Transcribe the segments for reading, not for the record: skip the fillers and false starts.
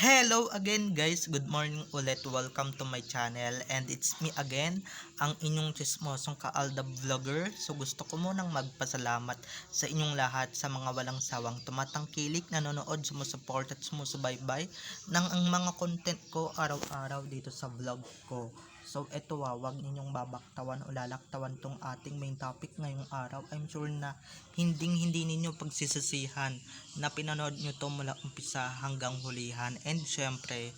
Hello again guys, good morning ulit, welcome to my channel and it's me again, ang inyong chismosong Kaalda Vlogger. So gusto ko munang magpasalamat sa inyong lahat sa mga walang sawang tumatangkilik, nanonood, sumusuport at sumusubaybay ng ang mga content ko araw-araw dito sa vlog ko. So eto wag ninyong babaktawan o lalaktawan tong ating main topic ngayong araw. I'm sure na hindi ninyo pagsisisihan na pinanood nyo to mula umpisa hanggang hulihan, and syempre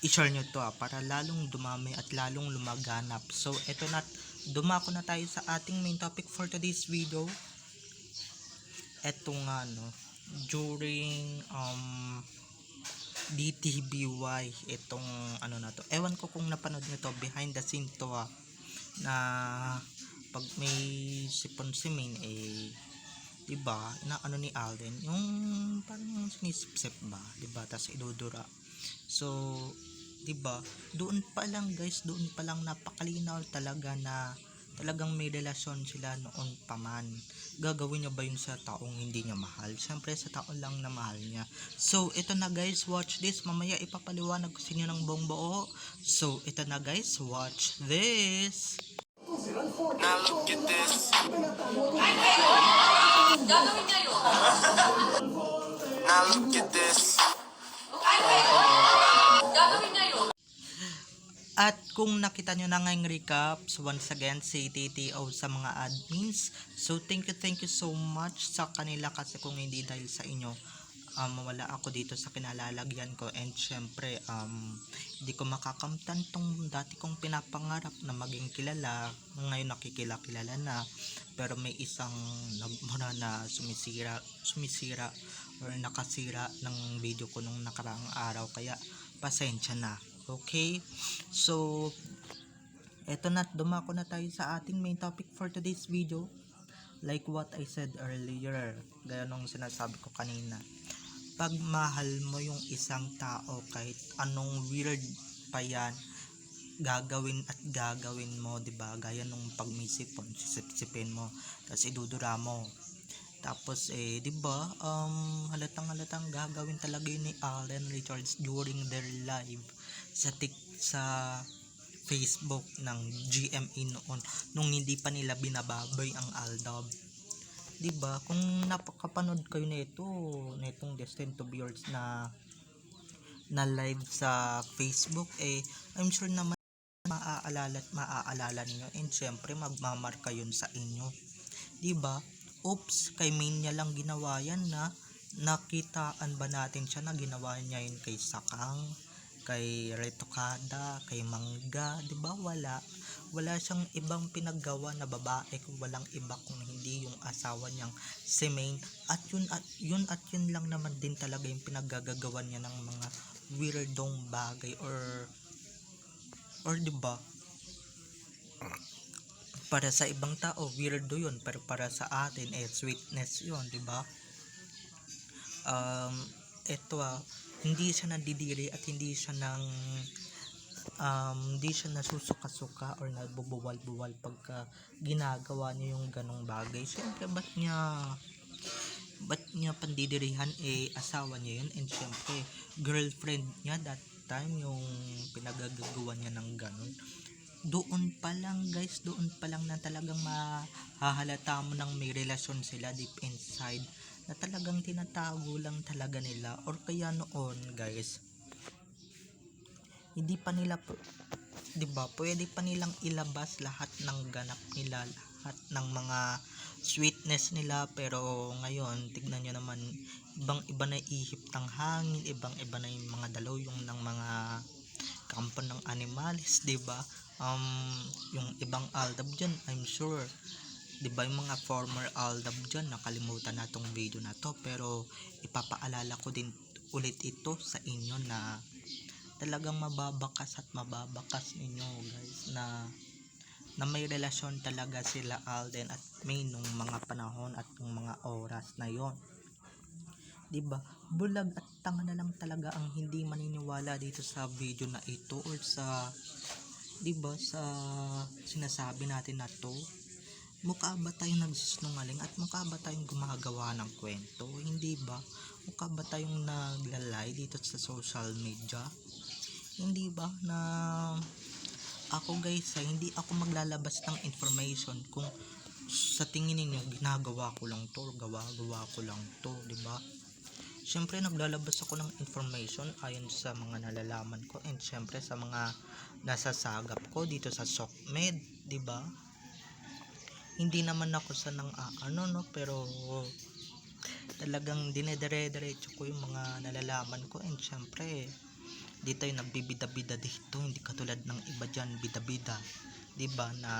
i-share nyo to para lalong dumami at lalong lumaganap. So eto na, dumako na tayo sa ating main topic for today's video. Eto nga no, during DTBY, itong ano na to, ewan ko kung napanood nyo to, behind the scene to na pag may sipon si Main diba, na ano ni Alden, yung parang sinisip-sip ba, diba, tas idudura. So diba, doon pa lang guys, doon pa lang napakalinaw talaga na talagang may relasyon sila noon pa man. Gagawin niya ba yun sa taong hindi niya mahal? Syempre sa tao lang na mahal niya. So ito na guys, watch this, mamaya ipapaliwanag ko sa inyo ng buong buo. So ito na guys, watch this. Now look at this. Gagawin niya yun. Now look at this. Gagawin niya yun. At kung nakita nyo na ngayong recaps, once again, say TTO sa mga admins. So thank you so much sa kanila, kasi kung hindi dahil sa inyo, mawala ako dito sa kinalalagyan ko. And syempre, hindi ko makakamtan tong dati kong pinapangarap na maging kilala. Ngayon nakikilala na, pero may isang nagmura na sumisira or nakasira ng video ko nung nakaraang araw, kaya pasensya na. Okay, so eto na, dumako na tayo sa ating main topic for today's video. Like what I said earlier, gaya nung sinasabi ko kanina, pag mahal mo yung isang tao, kahit anong weird pa yan, gagawin at gagawin mo, diba? Gaya nung pag may sipon, sisip-sipin mo, tapos idudura mo. Tapos diba, halatang gagawin talaga yun ni Alden Richards during their live sa Facebook ng GMA noon, nung hindi pa nila binababoy ang Aldab. Diba, kung napakapanood kayo nitong Destined to be Yours na live sa Facebook, I'm sure naman maaalala niyo, and syempre magmamarka yun sa inyo. Diba, oops, kay Main niya lang ginawa yan, na nakitaan ba natin siya na ginawa niya yun kay Sakang, kay Retokada, kay Mangga, 'di ba? Wala siyang ibang pinaggawa na babae kung walang iba kung hindi yung asawa niyang si Main, at yun lang naman din talaga yung pinaggagawan niya ng mga weirdong bagay, or 'di ba? Para sa ibang tao weirdo yun, pero para sa atin sweetness yun, 'di ba? Eto hindi siya nadidiri at hindi siya nasusuka-suka or nabubuwal-buwal pagka ginagawa niya yung ganong bagay. Syempre ba't niya pandidirihan, asawa niya yun, and syempre girlfriend niya that time yung pinagagagawa niya ng ganon. Doon pa lang guys, doon pa lang na talagang mahahalata mo nang may relasyon sila deep inside, na talagang tinatago lang talaga nila, or kaya noon guys, hindi pa nila 'di ba, pwede pa nilang ilabas lahat ng ganap nila, lahat ng mga sweetness nila, pero ngayon tignan nyo naman, ibang iba na ihip ng hangin, ibang iba na yung mga daluyong ng mga kampo ng animalis, 'di ba? Yung ibang Aldab dyan, I'm sure, 'di ba, yung mga former Aldab dyan, nakalimutan na tong video na to, pero ipapaalala ko din ulit ito sa inyo na talagang mababakas ninyo guys, na may relasyon talaga sila Alden at May nung mga panahon at nung mga oras na yon. 'Di ba, bulag at tanga na lang talaga ang hindi maniniwala dito sa video na ito, or sa 'di ba, sa sinasabi natin na to. Mukha ba tayong nagsisinungaling at mukha ba tayong gumagawa ng kwento? Hindi ba? Mukha ba tayong naglalay dito sa social media? Hindi ba na ako guys ay hindi ako maglalabas ng information kung sa tingin ninyo ginagawa ko lang to, gawa ko lang to, di ba? Syempre naglalabas ako ng information ayon sa mga nalalaman ko and syempre sa mga nasasagap ko dito sa SOCMED, di ba? Hindi naman ako sa nang no, pero talagang dinedire-diretso ko yung mga nalalaman ko and syempre di tayo nagbibida-bida dito, hindi katulad ng iba dyan bida-bida, di ba, na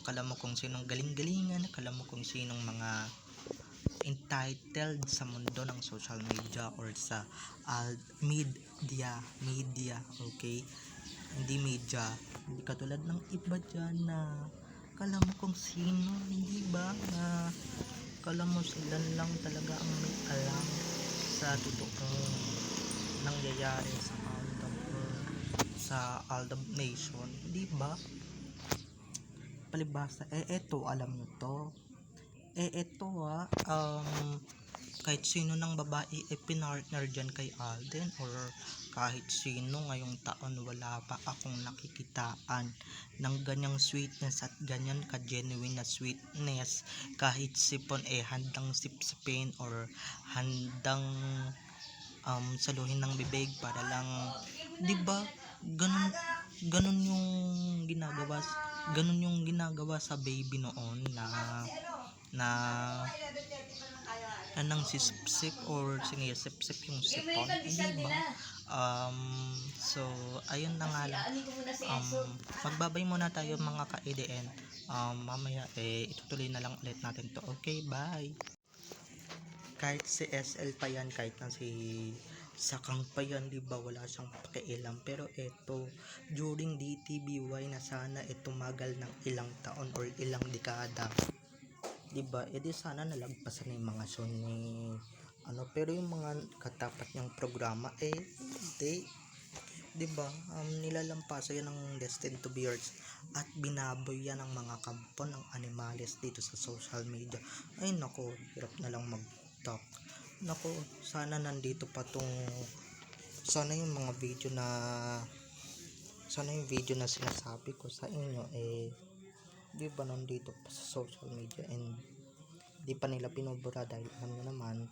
kala mo kung sinong galing-galingan, kala mo kung sinong mga entitled sa mundo ng social media or sa media, okay, hindi media, hindi katulad ng iba dyan na kala mo kung sino, hindi ba, na kala mo sila lang talaga ang may alam sa totoong nangyayari sa Aldab or sa Aldab Nation, di ba? Palibhasa, eto alam nyo to, eto kahit sino ng babae pinartner dyan kay Alden or kahit sino ngayong taon wala pa akong nakikitaan ng ganyang sweetness at ganyan ka-genuine na sweetness, kahit sipon handang sipsipin or handang saluhin ng bibig para lang, di ba, ganun yung ginagawa sa baby noon na nang sisipsip or sinisipsip yung sipon, hindi ba? So ayun na nga lang, magbabay muna tayo mga ka-EDN, mamaya itutuloy na lang ulit natin to, okay, bye. Kahit si SL pa yan, kahit na si Sakang pa yan, di ba, wala siyang pakialam, pero eto during DTBY na sana tumagal ng ilang taon or ilang dekada, di ba, edi sana nalagpasan yung mga show ni pero yung mga katapat niyang programa hindi, di ba, nilalampasan yan ng Destined to be Yours at binaboy yan ng mga kampo ng animales dito sa social media. Ay nako, hirap na lang mag-talk. Nako, sana nandito pa sana yung mga video na sinasabi ko sa inyo di ba nandito pa sa social media and di pa nila binubura dahil alam nyo naman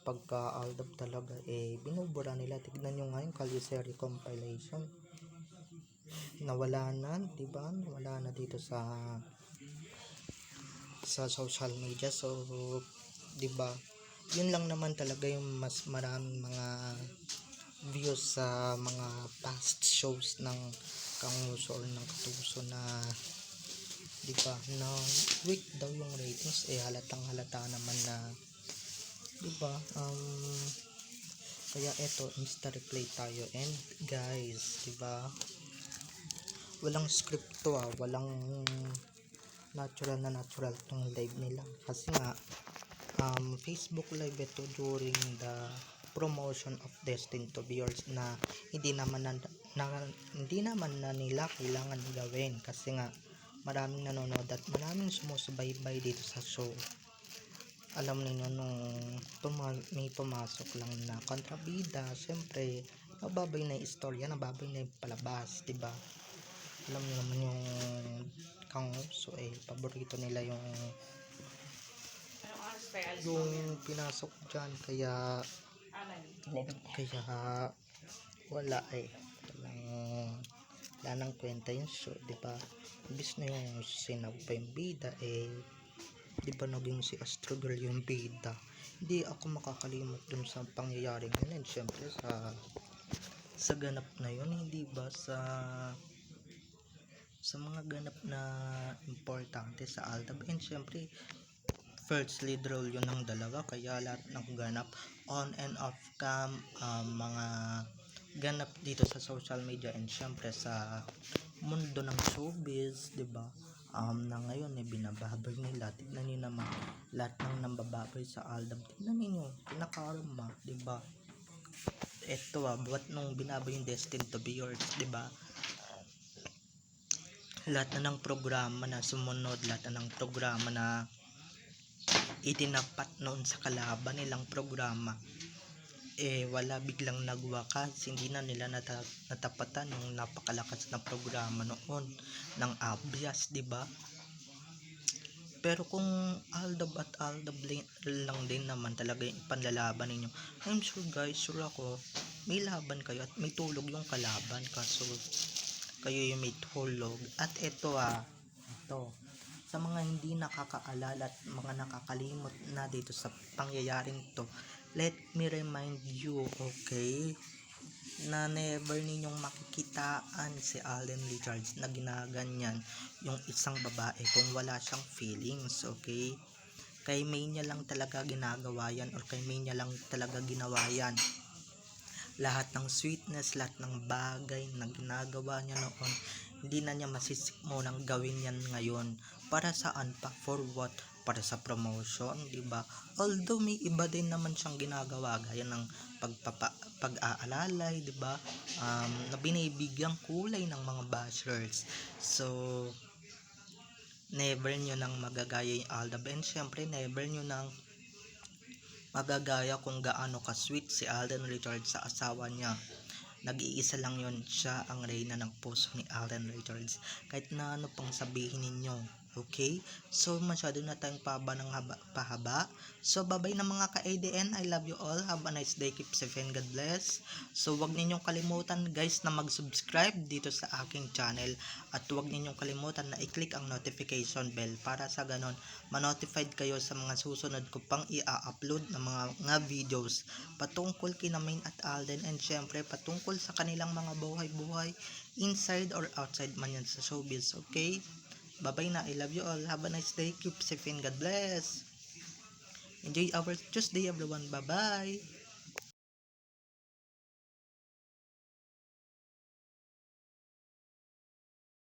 pagka Aldab talaga binubura nila. Tignan nyo nga yung Kaliseri compilation, nawala na, di ba, nawala na dito sa social media. So di ba, yun lang naman talaga yung mas maraming mga views sa mga past shows ng Kanguso or ng Katuso na, di ba, na weak daw yung ratings, halatang halata naman na, di ba, kaya eto insta replay tayo and guys, di ba, walang script to walang natural tong live nila kasi nga Facebook live ito during the promotion of Destined to be Yours na hindi naman na nila kailangan gawin kasi nga maraming nanonood at maraming sumusubaybay dito sa show. Alam niyo nung may pumasok lang na kontrabida, syempre nababay na yung istorya, nababay na yung palabas, di ba? Alam niyo naman yung Kanguso paborito nila yung pinasok dyan, kaya wala wala nang kwenta yung show, di ba? Imbis na yung sinab pa yung bida di ba naging si Astro Girl yung bida. Hindi ako makakalimot dun sa pangyayari yun and syempre sa ganap na yun, hindi ba, sa mga ganap na importante sa Aldab and syempre first lead role yun ng dalawa, kaya lahat ng ganap on and off cam, mga ganap dito sa social media and syempre sa mundo ng showbiz, di ba, na ngayon binababoy nila. Tignan niyo naman lahat ng nambababoy sa Aldab, tignan niyo pinakarma, di ba, eto buhat nung binaboy yung Destined to be Yours, di ba, lahat na ng programa na sumunod, lahat na ng programa na itinapat noon sa kalaban nilang programa, wala, biglang nagwakas, hindi na nila natapatan yung napakalakas na programa noon ng Abyas, di ba? Pero kung Aldab at Aldab lang din naman talaga yung ipanlalaban ninyo, I'm sure guys, sure ako, may laban kayo at may tulog yung kalaban, kaso kayo yung may tulog. At ito sa mga hindi nakakaalala at mga nakakalimot na dito sa pangyayaring to, let me remind you, okay, na never ninyong makikitaan si Alden Richards na ginaganyan yung isang babae kung wala siyang feelings, okay? Kay May niya lang talaga ginagawa yan, or kay May niya lang talaga ginawa yan. Lahat ng sweetness, lahat ng bagay na ginagawa niya noon, hindi na niya masisikmunang gawin yan ngayon. Para saan pa? For what? Para sa promotion, di ba? Although may iba din naman siyang ginagawa gaya ng pag-aalalay, di ba? Na binibigyang kulay ng mga bashers. So never nyo nang magagaya yung Aldab, and syempre never nyo nang magagaya kung gaano ka sweet si Alden Richards sa asawa niya. Nag-iisa lang yon, siya ang reyna ng puso ni Alden Richards, kahit na ano pang sabihin ninyo. Okay? So, masyado na tayong pahaba ng pahaba. So, bye-bye na mga ka-ADN. I love you all. Have a nice day. Keep safe and God bless. So, wag ninyong kalimutan guys na mag-subscribe dito sa aking channel. At wag ninyong kalimutan na i-click ang notification bell para sa ganon ma-notified kayo sa mga susunod ko pang i-upload na mga videos patungkol kina Main at Alden, and syempre patungkol sa kanilang mga buhay-buhay inside or outside man yan sa showbiz. Okay? Bye-bye na. I love you all. Have a nice day. Keep safe and God bless. Enjoy our Tuesday everyone. Bye-bye.